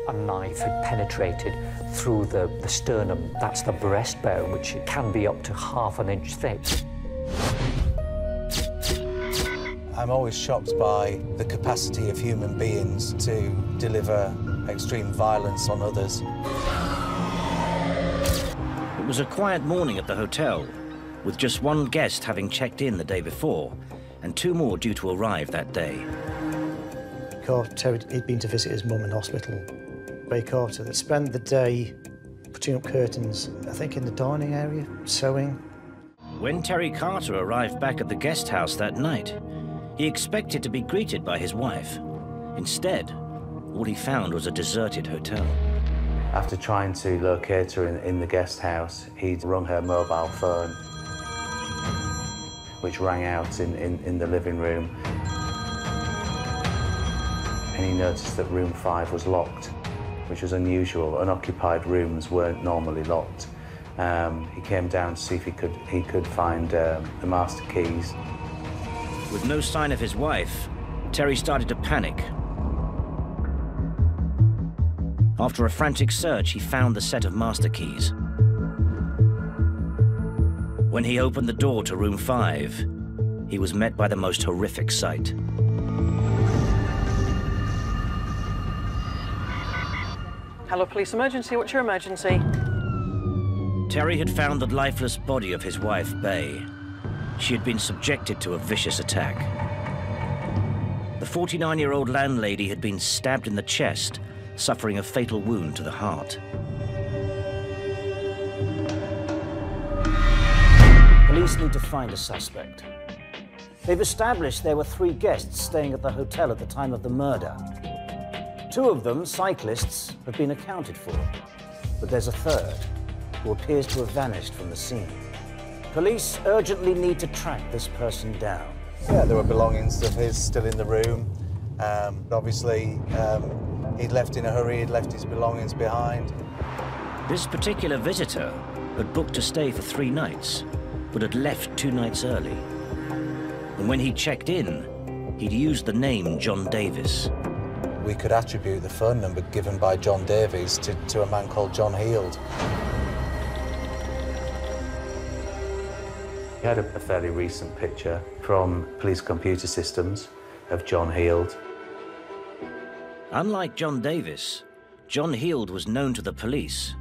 a knife had penetrated through the sternum. That's the breastbone, which can be up to ½ an inch thick. I'm always shocked by the capacity of human beings to deliver extreme violence on others. It was a quiet morning at the hotel, with just one guest having checked in the day before, and 2 more due to arrive that day. Terry, he'd been to visit his mum in hospital. Ray Carter had spent the day putting up curtains, I think in the dining area, sewing. When Terry Carter arrived back at the guest house that night, he expected to be greeted by his wife. Instead, all he found was a deserted hotel. After trying to locate her in the guest house, he'd rung her mobile phone, which rang out in the living room. And he noticed that room 5 was locked, which was unusual. Unoccupied rooms weren't normally locked. He came down to see if he could find the master keys. With no sign of his wife, Terry started to panic. After a frantic search, he found the set of master keys. When he opened the door to room 5, he was met by the most horrific sight. Hello, police emergency. What's your emergency? Terry had found the lifeless body of his wife, Bay. She had been subjected to a vicious attack. The 49-year-old landlady had been stabbed in the chest, suffering a fatal wound to the heart. Police need to find a suspect. They've established there were 3 guests staying at the hotel at the time of the murder. 2 of them, cyclists, have been accounted for, but there's a 3rd who appears to have vanished from the scene. Police urgently need to track this person down. Yeah, there were belongings of his still in the room. Obviously, he'd left in a hurry, he'd left his belongings behind. This particular visitor had booked to stay for 3 nights, but had left 2 nights early. And when he checked in, he'd used the name John Davis. We could attribute the phone number given by John Davies to a man called John Heald. He had a fairly recent picture from police computer systems of John Heald. Unlike John Davis, John Heald was known to the police.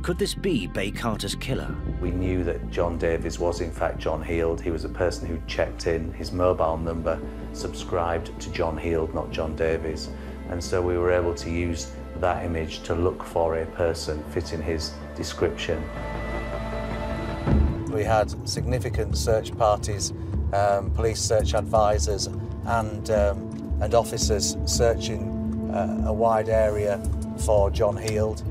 Could this be Bay Carter's killer? We knew that John Davies was in fact John Heald. He was a person who checked in. His mobile number subscribed to John Heald, not John Davies. And so we were able to use that image to look for a person fitting his description. We had significant search parties, police search advisors and officers searching a wide area for John Heald.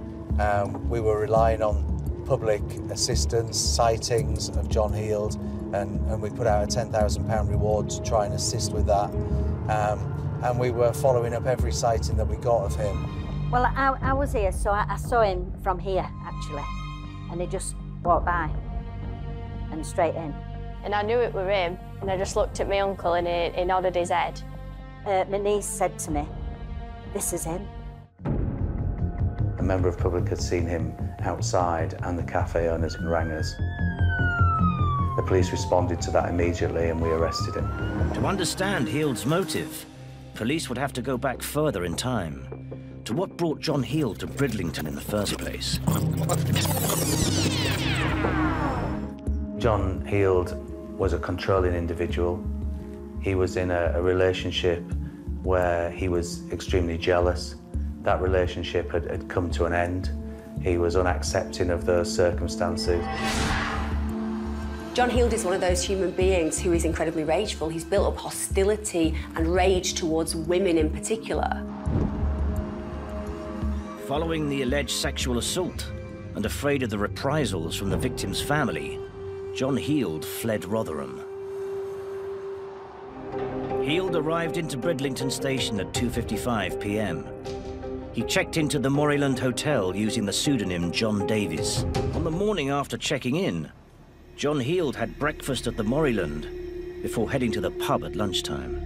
We were relying on public assistance, sightings of John Heald, and we put out a £10,000 reward to try and assist with that. And we were following up every sighting that we got of him. Well, I was here, so I saw him from here, actually, and he just walked by and straight in. And I knew it were him, and I just looked at my uncle and he nodded his head. My niece said to me, "This is him." A member of the public had seen him outside and the cafe owners rang us. The police responded to that immediately and we arrested him. To understand Heald's motive, police would have to go back further in time to what brought John Heald to Bridlington in the first place. John Heald was a controlling individual. He was in a relationship where he was extremely jealous. That relationship had come to an end. He was unaccepting of those circumstances. John Heald is one of those human beings who is incredibly rageful. He's built up hostility and rage towards women in particular. Following the alleged sexual assault and afraid of the reprisals from the victim's family, John Heald fled Rotherham. Heald arrived into Bridlington Station at 2:55 p.m. He checked into the Moreyland Hotel using the pseudonym John Davies. On the morning after checking in, John Heald had breakfast at the Moreyland before heading to the pub at lunchtime.